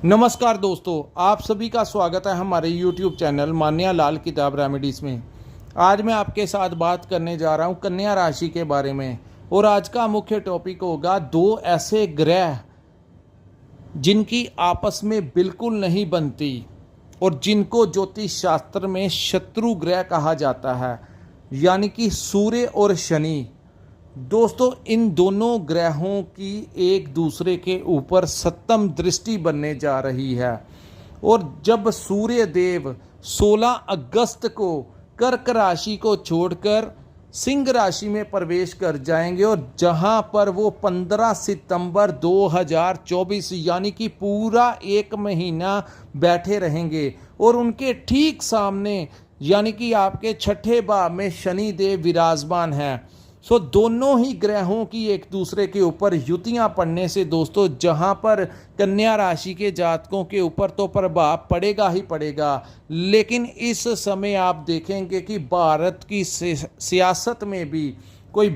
नमस्कार दोस्तों, आप सभी का स्वागत है हमारे YouTube चैनल मान्या लाल किताब रेमेडीज़ में। आज मैं आपके साथ बात करने जा रहा हूं कन्या राशि के बारे में। और आज का मुख्य टॉपिक होगा दो ऐसे ग्रह जिनकी आपस में बिल्कुल नहीं बनती और जिनको ज्योतिष शास्त्र में शत्रु ग्रह कहा जाता है, यानी कि सूर्य और शनि। दोस्तों, इन दोनों ग्रहों की एक दूसरे के ऊपर सप्तम दृष्टि बनने जा रही है। और जब सूर्य देव 16 अगस्त को कर्क राशि को छोड़कर सिंह राशि में प्रवेश कर जाएंगे और जहां पर वो 15 सितंबर 2024 यानी कि पूरा एक महीना बैठे रहेंगे और उनके ठीक सामने यानी कि आपके छठे भाव में शनि देव विराजमान हैं। दोनों ही ग्रहों की एक दूसरे के ऊपर युतियां पड़ने से दोस्तों, जहां पर कन्या राशि के जातकों के ऊपर तो प्रभाव पड़ेगा ही पड़ेगा, लेकिन इस समय आप देखेंगे कि भारत की सियासत में भी कोई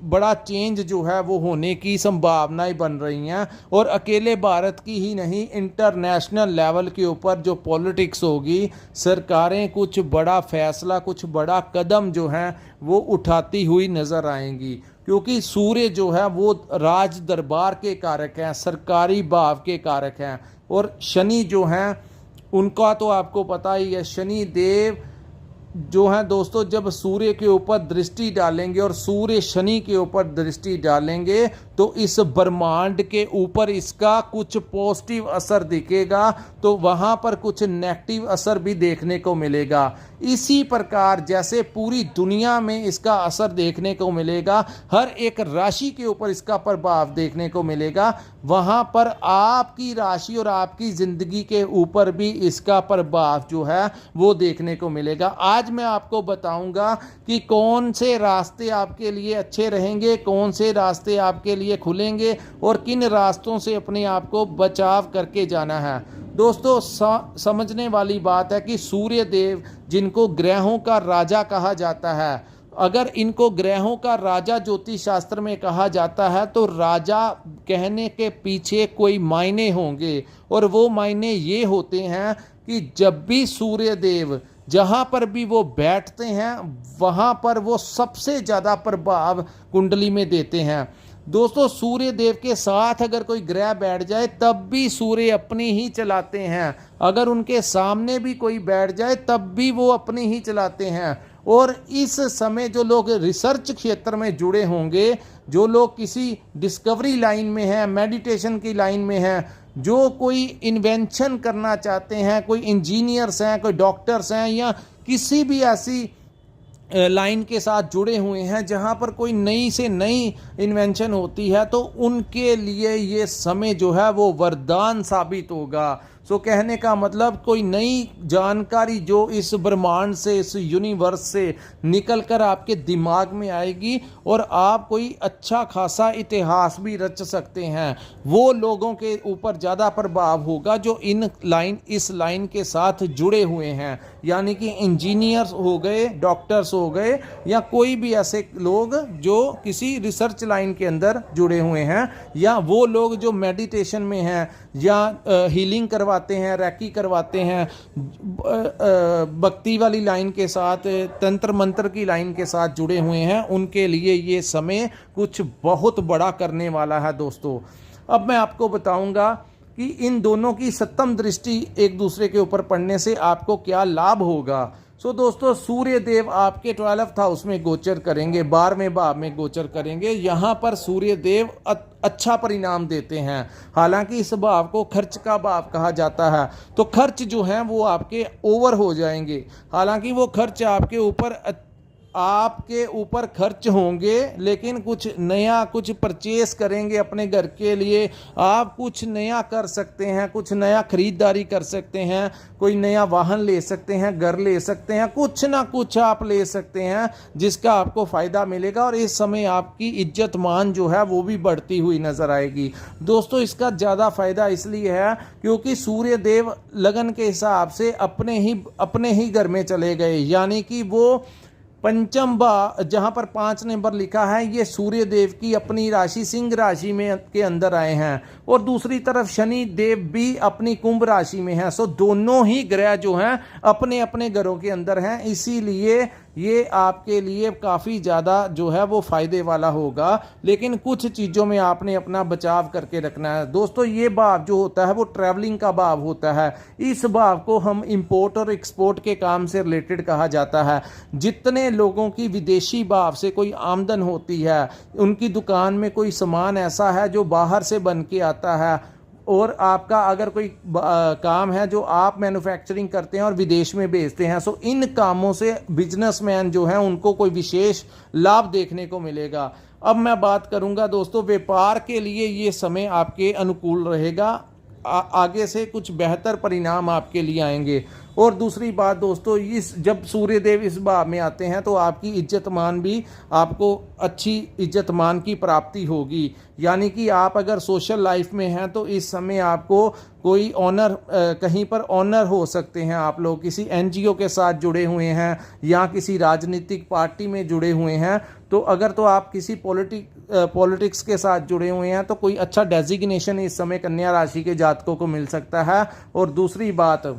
बड़ा चेंज जो है वो होने की संभावनाएं बन रही हैं। और अकेले भारत की ही नहीं, इंटरनेशनल लेवल के ऊपर जो पॉलिटिक्स होगी, सरकारें कुछ बड़ा फैसला, कुछ बड़ा कदम जो है वो उठाती हुई नजर आएंगी। क्योंकि सूर्य जो है वो राज दरबार के कारक हैं, सरकारी भाव के कारक हैं। और शनि जो हैं उनका तो आपको पता ही है, शनि देव जो है दोस्तों, जब सूर्य के ऊपर दृष्टि डालेंगे और सूर्य शनि के ऊपर दृष्टि डालेंगे तो इस ब्रह्मांड के ऊपर इसका कुछ पॉजिटिव असर दिखेगा, तो वहां पर कुछ नेगेटिव असर भी देखने को मिलेगा। इसी प्रकार जैसे पूरी दुनिया में इसका असर देखने को मिलेगा, हर एक राशि के ऊपर इसका प्रभाव देखने को मिलेगा, वहां पर आपकी राशि और आपकी जिंदगी के ऊपर भी इसका प्रभाव जो है वो देखने को मिलेगा। आज मैं आपको बताऊंगा कि कौन से रास्ते आपके लिए अच्छे रहेंगे, कौन से रास्ते आपके लिए खुलेंगे और किन रास्तों से अपने आप को बचाव करके जाना है। दोस्तों, समझने वाली बात है कि सूर्य देव जिनको ग्रहों का राजा कहा जाता है, अगर इनको ग्रहों का राजा ज्योतिष शास्त्र में कहा जाता है तो राजा कहने के पीछे कोई मायने होंगे। और वो मायने ये होते हैं कि जब भी सूर्य देव जहां पर भी वो बैठते हैं वहां पर वो सबसे ज़्यादा प्रभाव कुंडली में देते हैं। दोस्तों, सूर्य देव के साथ अगर कोई ग्रह बैठ जाए तब भी सूर्य अपनी ही चलाते हैं, अगर उनके सामने भी कोई बैठ जाए तब भी वो अपनी ही चलाते हैं। और इस समय जो लोग रिसर्च क्षेत्र में जुड़े होंगे, जो लोग किसी डिस्कवरी लाइन में हैं, मेडिटेशन की लाइन में हैं, जो कोई इन्वेंशन करना चाहते हैं, कोई इंजीनियर्स हैं, कोई डॉक्टर्स हैं, या किसी भी ऐसी लाइन के साथ जुड़े हुए हैं जहां पर कोई नई से नई इन्वेंशन होती है, तो उनके लिए ये समय जो है वो वरदान साबित होगा। कहने का मतलब कोई नई जानकारी जो इस ब्रह्मांड से, इस यूनिवर्स से निकल कर आपके दिमाग में आएगी और आप कोई अच्छा खासा इतिहास भी रच सकते हैं, वो लोगों के ऊपर ज़्यादा प्रभाव होगा जो इस लाइन के साथ जुड़े हुए हैं। यानी कि इंजीनियर्स हो गए, डॉक्टर्स हो गए, या कोई भी ऐसे लोग जो किसी रिसर्च लाइन के अंदर जुड़े हुए हैं, या वो लोग जो मेडिटेशन में हैं, या हीलिंग करवाते हैं, रैकी करवाते हैं, भक्ति वाली लाइन के साथ, तंत्र मंत्र की लाइन के साथ जुड़े हुए हैं, उनके लिए ये समय कुछ बहुत बड़ा करने वाला है। दोस्तों, अब मैं आपको बताऊंगा कि इन दोनों की सप्तम दृष्टि एक दूसरे के ऊपर पड़ने से आपको क्या लाभ होगा। दोस्तों, सूर्य देव आपके 12th हाउस में गोचर करेंगे, 12वें भाव में गोचर करेंगे। यहाँ पर सूर्य देव अच्छा परिणाम देते हैं। हालांकि इस भाव को खर्च का भाव कहा जाता है, तो खर्च जो हैं वो आपके ओवर हो जाएंगे। हालांकि वो खर्च आपके ऊपर खर्च होंगे, लेकिन कुछ नया कुछ परचेस करेंगे अपने घर के लिए, आप कुछ नया कर सकते हैं, कुछ नया खरीदारी कर सकते हैं, कोई नया वाहन ले सकते हैं, घर ले सकते हैं, कुछ ना कुछ आप ले सकते हैं जिसका आपको फ़ायदा मिलेगा। और इस समय आपकी इज्जत मान जो है वो भी बढ़ती हुई नज़र आएगी। दोस्तों, इसका ज़्यादा फ़ायदा इसलिए है क्योंकि सूर्य देव लगन के हिसाब से अपने ही घर में चले गए, यानी कि वो पंचम भाव जहाँ पर 5 नंबर लिखा है, ये सूर्य देव की अपनी राशि सिंह राशि में के अंदर आए हैं और दूसरी तरफ शनि देव भी अपनी कुंभ राशि में हैं। सो दोनों ही ग्रह जो हैं अपने अपने घरों के अंदर हैं, इसीलिए ये आपके लिए काफ़ी ज़्यादा जो है वो फ़ायदे वाला होगा। लेकिन कुछ चीज़ों में आपने अपना बचाव करके रखना है दोस्तों। ये भाव जो होता है वो ट्रैवलिंग का भाव होता है। इस भाव को हम इंपोर्ट और एक्सपोर्ट के काम से रिलेटेड कहा जाता है। जितने लोगों की विदेशी भाव से कोई आमदन होती है, उनकी दुकान में कोई सामान ऐसा है जो बाहर से बन के आता है, और आपका अगर कोई काम है जो आप मैन्युफैक्चरिंग करते हैं और विदेश में भेजते हैं, सो इन कामों से बिजनेसमैन जो हैं उनको कोई विशेष लाभ देखने को मिलेगा। अब मैं बात करूंगा दोस्तों, व्यापार के लिए ये समय आपके अनुकूल रहेगा। आगे से कुछ बेहतर परिणाम आपके लिए आएंगे। और दूसरी बात दोस्तों, इस जब सूर्य देव इस भाव में आते हैं तो आपकी इज्जत मान भी, आपको अच्छी इज्जत मान की प्राप्ति होगी। यानी कि आप अगर सोशल लाइफ में हैं तो इस समय आपको कोई ऑनर, कहीं पर ऑनर हो सकते हैं। आप लोग किसी एनजीओ के साथ जुड़े हुए हैं या किसी राजनीतिक पार्टी में जुड़े हुए हैं, तो अगर तो आप किसी पॉलिटिक्स के साथ जुड़े हुए हैं तो कोई अच्छा डेजिग्नेशन इस समय कन्या राशि के जातकों को मिल सकता है। और दूसरी बात,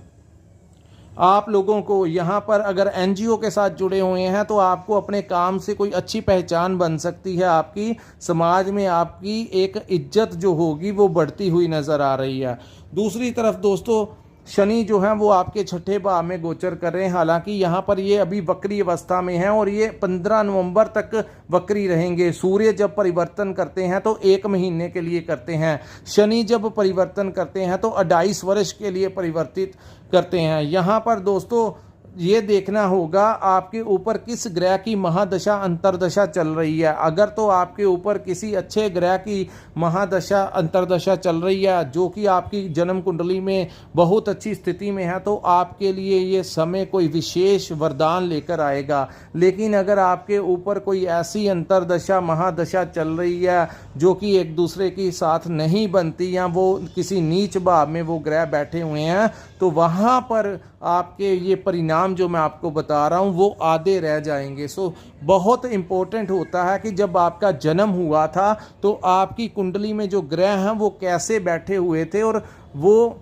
आप लोगों को यहाँ पर अगर एनजीओ के साथ जुड़े हुए हैं तो आपको अपने काम से कोई अच्छी पहचान बन सकती है। आपकी समाज में आपकी एक इज्जत जो होगी वो बढ़ती हुई नज़र आ रही है। दूसरी तरफ दोस्तों, शनि जो है वो आपके छठे भाव में गोचर कर रहे हैं। हालांकि यहाँ पर ये अभी वक्री अवस्था में है और ये 15 नवंबर तक वक्री रहेंगे। सूर्य जब परिवर्तन करते हैं तो 1 महीने के लिए करते हैं। शनि जब परिवर्तन करते हैं तो 28 वर्ष के लिए परिवर्तित करते हैं। यहाँ पर दोस्तों ये देखना होगा आपके ऊपर किस ग्रह की महादशा अंतरदशा चल रही है। अगर तो आपके ऊपर किसी अच्छे ग्रह की महादशा अंतरदशा चल रही है जो कि आपकी जन्म कुंडली में बहुत अच्छी स्थिति में है, तो आपके लिए ये समय कोई विशेष वरदान लेकर आएगा। लेकिन अगर आपके ऊपर कोई ऐसी अंतरदशा महादशा चल रही है जो कि एक दूसरे के साथ नहीं बनती, या वो किसी नीच भाव में वो ग्रह बैठे हुए हैं, तो वहाँ पर आपके ये परिणाम जो मैं आपको बता रहा हूँ वो आधे रह जाएंगे। सो बहुत इम्पोर्टेंट होता है कि जब आपका जन्म हुआ था तो आपकी कुंडली में जो ग्रह हैं वो कैसे बैठे हुए थे और वो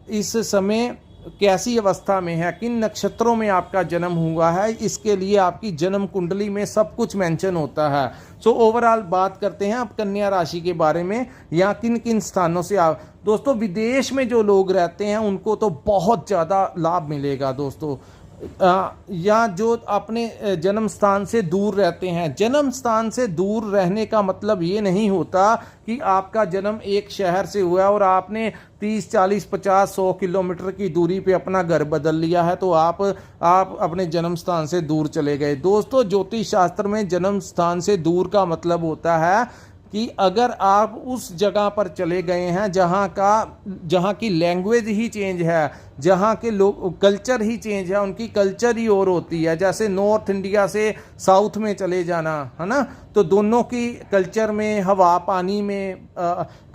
इस समय कैसी अवस्था में है, किन नक्षत्रों में आपका जन्म हुआ है, इसके लिए आपकी जन्म कुंडली में सब कुछ मेंशन होता है। सो ओवरऑल बात करते हैं अब कन्या राशि के बारे में, या किन किन स्थानों से आप दोस्तों, विदेश में जो लोग रहते हैं उनको तो बहुत ज़्यादा लाभ मिलेगा दोस्तों। या जो अपने जन्म स्थान से दूर रहते हैं, जन्म स्थान से दूर रहने का मतलब ये नहीं होता कि आपका जन्म एक शहर से हुआ और आपने 30, 40, 50, 100 किलोमीटर की दूरी पे अपना घर बदल लिया है तो आप अपने जन्म स्थान से दूर चले गए। दोस्तों, ज्योतिष शास्त्र में जन्म स्थान से दूर का मतलब होता है कि अगर आप उस जगह पर चले गए हैं जहाँ की लैंग्वेज ही चेंज है, जहाँ के लोग कल्चर ही चेंज है, उनकी कल्चर ही और होती है। जैसे नॉर्थ इंडिया से साउथ में चले जाना है ना, तो दोनों की कल्चर में, हवा पानी में,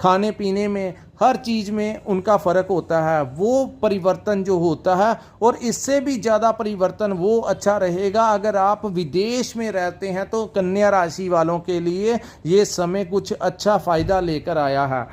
खाने पीने में, हर चीज़ में उनका फ़र्क होता है। वो परिवर्तन जो होता है, और इससे भी ज़्यादा परिवर्तन वो अच्छा रहेगा अगर आप विदेश में रहते हैं। तो कन्या राशि वालों के लिए ये समय कुछ अच्छा फ़ायदा लेकर आया है।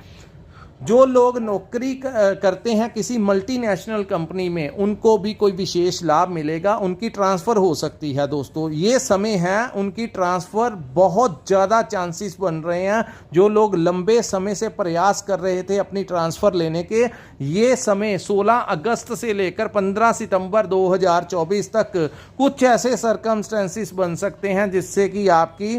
जो लोग नौकरी करते हैं किसी मल्टीनेशनल कंपनी में, उनको भी कोई विशेष लाभ मिलेगा, उनकी ट्रांसफ़र हो सकती है दोस्तों। ये समय है उनकी ट्रांसफ़र, बहुत ज़्यादा चांसेस बन रहे हैं। जो लोग लंबे समय से प्रयास कर रहे थे अपनी ट्रांसफ़र लेने के, ये समय 16 अगस्त से लेकर 15 सितंबर 2024 तक कुछ ऐसे सर्कमस्टेंसेस बन सकते हैं जिससे कि आपकी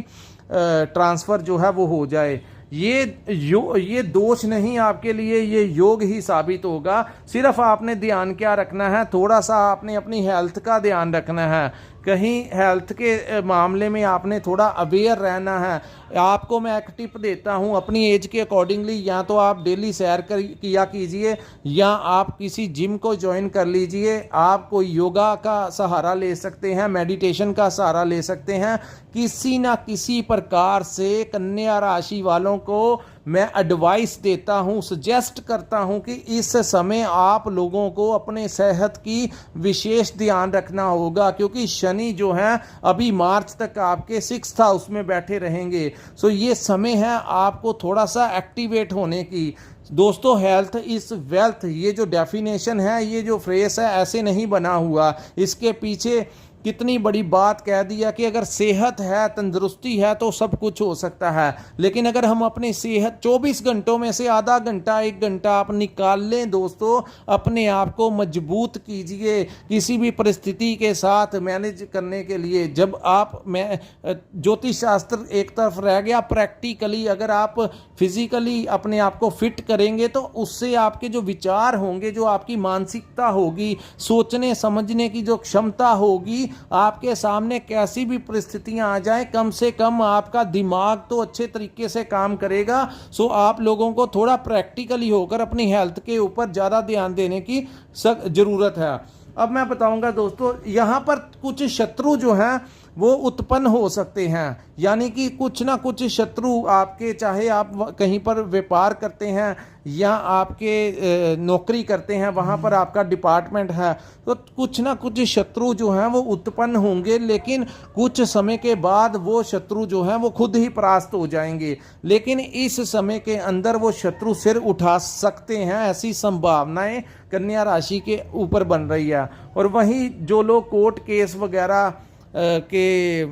ट्रांसफ़र जो है वो हो जाए। ये दोष नहीं आपके लिए, ये योग ही साबित होगा। सिर्फ आपने ध्यान क्या रखना है, थोड़ा सा आपने अपनी हेल्थ का ध्यान रखना है। कहीं हेल्थ के मामले में आपने थोड़ा अवेयर रहना है। आपको मैं एक टिप देता हूं अपनी एज के अकॉर्डिंगली, या तो आप डेली सैर किया कीजिए, या आप किसी जिम को ज्वाइन कर लीजिए। आप कोई योगा का सहारा ले सकते हैं, मेडिटेशन का सहारा ले सकते हैं। किसी ना किसी प्रकार से कन्या राशि वालों को मैं एडवाइस देता हूं, सजेस्ट करता हूं कि इस समय आप लोगों को अपने सेहत की विशेष ध्यान रखना होगा, क्योंकि शनि जो है अभी मार्च तक आपके 6th हाउस में बैठे रहेंगे। सो ये समय है आपको थोड़ा सा एक्टिवेट होने की। दोस्तों, हेल्थ इज वेल्थ, ये जो डेफिनेशन है, ये जो फ्रेज है, ऐसे नहीं बना हुआ। इसके पीछे कितनी बड़ी बात कह दिया कि अगर सेहत है, तंदुरुस्ती है तो सब कुछ हो सकता है। लेकिन अगर हम अपनी सेहत 24 घंटों में से आधा घंटा 1 घंटा आप निकाल लें दोस्तों, अपने आप को मजबूत कीजिए किसी भी परिस्थिति के साथ मैनेज करने के लिए। जब आप, मैं ज्योतिष शास्त्र एक तरफ रह गया, प्रैक्टिकली अगर आप फिजिकली अपने आप को फिट करेंगे तो उससे आपके जो विचार होंगे, जो आपकी मानसिकता होगी, सोचने समझने की जो क्षमता होगी, आपके सामने कैसी भी परिस्थितियां आ जाए, कम से कम आपका दिमाग तो अच्छे तरीके से काम करेगा। सो आप लोगों को थोड़ा प्रैक्टिकली होकर अपनी हेल्थ के ऊपर ज़्यादा ध्यान देने की ज़रूरत है। अब मैं बताऊंगा दोस्तों, यहाँ पर कुछ शत्रु जो हैं वो उत्पन्न हो सकते हैं, यानी कि कुछ ना कुछ शत्रु आपके, चाहे आप कहीं पर व्यापार करते हैं या आपके नौकरी करते हैं, वहाँ पर आपका डिपार्टमेंट है, तो कुछ ना कुछ शत्रु जो हैं वो उत्पन्न होंगे। लेकिन कुछ समय के बाद वो शत्रु जो हैं वो खुद ही परास्त हो जाएंगे। लेकिन इस समय के अंदर वो शत्रु सिर उठा सकते हैं, ऐसी संभावनाएं कन्या राशि के ऊपर बन रही है। और वहीं जो लोग कोर्ट केस वगैरह के,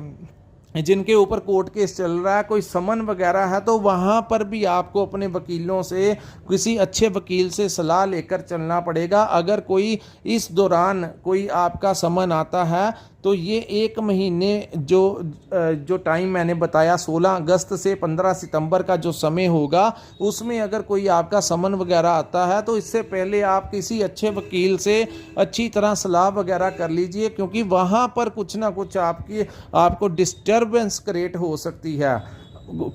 जिनके ऊपर कोर्ट केस चल रहा है, कोई समन वगैरह है, तो वहाँ पर भी आपको अपने वकीलों से, किसी अच्छे वकील से सलाह लेकर चलना पड़ेगा। अगर कोई इस दौरान कोई आपका समन आता है तो ये 1 महीने जो टाइम मैंने बताया, 16 अगस्त से 15 सितंबर का जो समय होगा, उसमें अगर कोई आपका समन वगैरह आता है तो इससे पहले आप किसी अच्छे वकील से अच्छी तरह सलाह वगैरह कर लीजिए, क्योंकि वहाँ पर कुछ ना कुछ आपको डिस्टर्बेंस क्रिएट हो सकती है।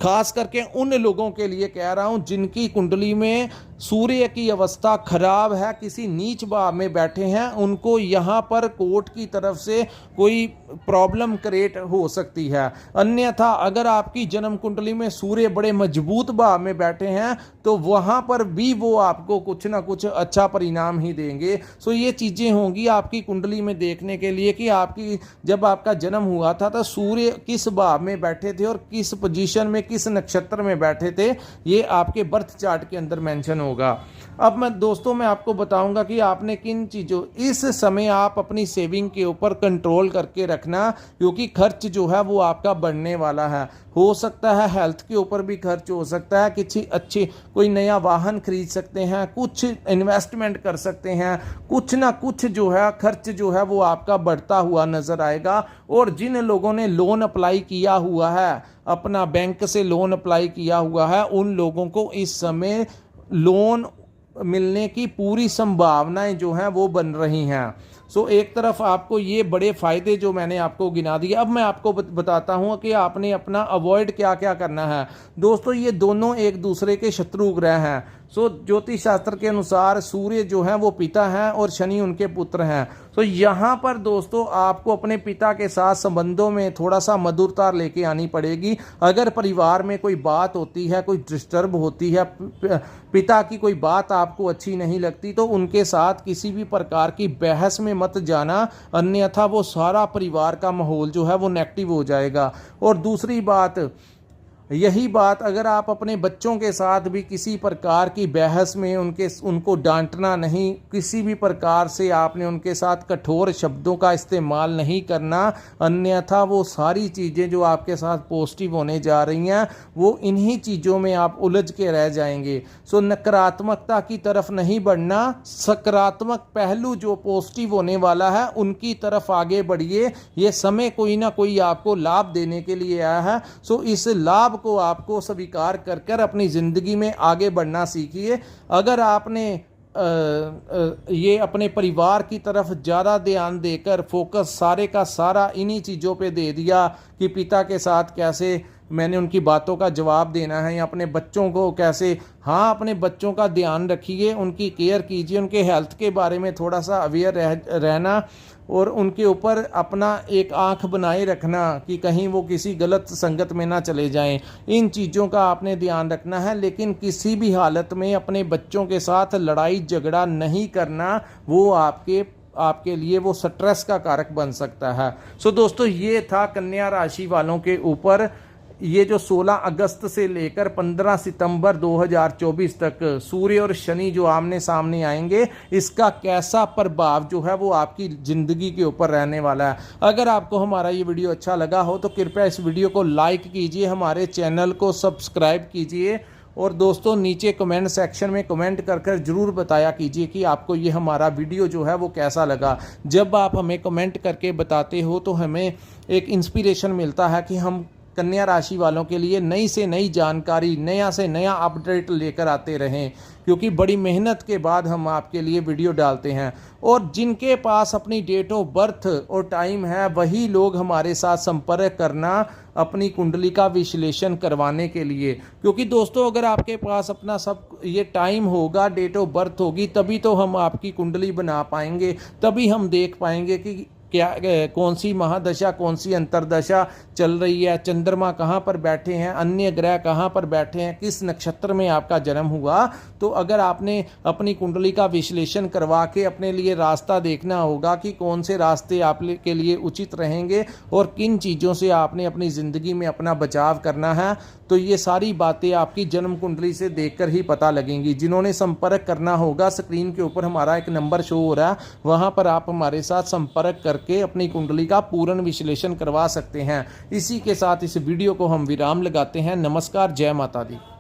खास करके उन लोगों के लिए कह रहा हूं जिनकी कुंडली में सूर्य की अवस्था खराब है, किसी नीच भाव में बैठे हैं, उनको यहाँ पर कोर्ट की तरफ से कोई प्रॉब्लम क्रिएट हो सकती है। अन्यथा अगर आपकी जन्म कुंडली में सूर्य बड़े मजबूत भाव में बैठे हैं तो वहाँ पर भी वो आपको कुछ ना कुछ अच्छा परिणाम ही देंगे। सो ये चीज़ें होंगी आपकी कुंडली में देखने के लिए कि आपकी, जब आपका जन्म हुआ था तो सूर्य किस भाव में बैठे थे और किस पोजीशन में, किस नक्षत्र में बैठे थे, ये आपके बर्थ चार्ट के अंदर मेंशन होगा। अब मैं आपको बताऊंगा कि आपने किन चीज़ों, इस समय आप अपनी सेविंग के ऊपर कंट्रोल करके रखना, क्योंकि खर्च जो है वो आपका बढ़ने वाला है। हो सकता है हेल्थ के ऊपर भी खर्च हो सकता है, किसी अच्छी कोई नया वाहन खरीद सकते हैं, कुछ इन्वेस्टमेंट कर सकते हैं, कुछ ना कुछ जो है खर्च जो है वो आपका बढ़ता हुआ नजर आएगा। और जिन लोगों ने लोन अप्लाई किया हुआ है, अपना बैंक से लोन अप्लाई किया हुआ है, उन लोगों को इस समय लोन मिलने की पूरी संभावनाएं जो हैं वो बन रही हैं। सो एक तरफ आपको ये बड़े फ़ायदे जो मैंने आपको गिना दिए, अब मैं आपको बताता हूँ कि आपने अपना अवॉइड क्या क्या करना है। दोस्तों, ये दोनों एक दूसरे के शत्रु ग्रह हैं। सो ज्योतिष शास्त्र के अनुसार सूर्य जो हैं वो पिता हैं और शनि उनके पुत्र हैं। तो यहाँ पर दोस्तों आपको अपने पिता के साथ संबंधों में थोड़ा सा मधुरता लेके आनी पड़ेगी। अगर परिवार में कोई बात होती है, कोई डिस्टर्ब होती है, पिता की कोई बात आपको अच्छी नहीं लगती, तो उनके साथ किसी भी प्रकार की बहस में मत जाना, अन्यथा वो सारा परिवार का माहौल जो है वो नेगेटिव हो जाएगा। और दूसरी बात, यही बात अगर आप अपने बच्चों के साथ भी किसी प्रकार की बहस में उनको डांटना नहीं, किसी भी प्रकार से आपने उनके साथ कठोर शब्दों का इस्तेमाल नहीं करना, अन्यथा वो सारी चीज़ें जो आपके साथ पॉजिटिव होने जा रही हैं वो इन्हीं चीज़ों में आप उलझ के रह जाएंगे। सो नकारात्मकता की तरफ नहीं बढ़ना, सकारात्मक पहलू जो पॉजिटिव होने वाला है उनकी तरफ आगे बढ़िए। ये समय कोई ना कोई आपको लाभ देने के लिए आया है। सो इस लाभ को आपको स्वीकार कर कर अपनी जिंदगी में आगे बढ़ना सीखिए। अगर आपने ये अपने परिवार की तरफ ज़्यादा ध्यान देकर फोकस सारे का सारा इन्हीं चीज़ों पे दे दिया कि पिता के साथ कैसे मैंने उनकी बातों का जवाब देना है, या अपने बच्चों को कैसे, हाँ अपने बच्चों का ध्यान रखिए, उनकी केयर कीजिए, उनके हेल्थ के बारे में थोड़ा सा अवेयर रहना और उनके ऊपर अपना एक आंख बनाए रखना कि कहीं वो किसी गलत संगत में ना चले जाएं। इन चीज़ों का आपने ध्यान रखना है, लेकिन किसी भी हालत में अपने बच्चों के साथ लड़ाई झगड़ा नहीं करना, वो आपके लिए वो स्ट्रेस का कारक बन सकता है। सो दोस्तों, ये था कन्या राशि वालों के ऊपर ये जो 16 अगस्त से लेकर 15 सितंबर 2024 तक सूर्य और शनि जो आमने सामने आएंगे, इसका कैसा प्रभाव जो है वो आपकी ज़िंदगी के ऊपर रहने वाला है। अगर आपको हमारा ये वीडियो अच्छा लगा हो तो कृपया इस वीडियो को लाइक कीजिए, हमारे चैनल को सब्सक्राइब कीजिए और दोस्तों नीचे कमेंट सेक्शन में कमेंट कर ज़रूर बताया कीजिए कि आपको ये हमारा वीडियो जो है वो कैसा लगा। जब आप हमें कमेंट करके बताते हो तो हमें एक इंस्पिरेशन मिलता है कि हम कन्या राशि वालों के लिए नई से नई जानकारी, नया से नया अपडेट लेकर आते रहें, क्योंकि बड़ी मेहनत के बाद हम आपके लिए वीडियो डालते हैं। और जिनके पास अपनी डेट ऑफ बर्थ और टाइम है वही लोग हमारे साथ संपर्क करना अपनी कुंडली का विश्लेषण करवाने के लिए, क्योंकि दोस्तों अगर आपके पास अपना सब ये टाइम होगा, डेट ऑफ बर्थ होगी, तभी तो हम आपकी कुंडली बना पाएंगे, तभी हम देख पाएंगे कि क्या कौन सी महादशा कौन सी अंतरदशा चल रही है, चंद्रमा कहाँ पर बैठे हैं, अन्य ग्रह कहाँ पर बैठे हैं, किस नक्षत्र में आपका जन्म हुआ। तो अगर आपने अपनी कुंडली का विश्लेषण करवा के अपने लिए रास्ता देखना होगा कि कौन से रास्ते आपके लिए उचित रहेंगे और किन चीज़ों से आपने अपनी ज़िंदगी में अपना बचाव करना है, तो ये सारी बातें आपकी जन्म कुंडली से देखकर ही पता लगेंगी। जिन्होंने संपर्क करना होगा, स्क्रीन के ऊपर हमारा एक नंबर शो हो रहा है, वहाँ पर आप हमारे साथ संपर्क करके अपनी कुंडली का पूर्ण विश्लेषण करवा सकते हैं। इसी के साथ इस वीडियो को हम विराम लगाते हैं। नमस्कार, जय माता दी।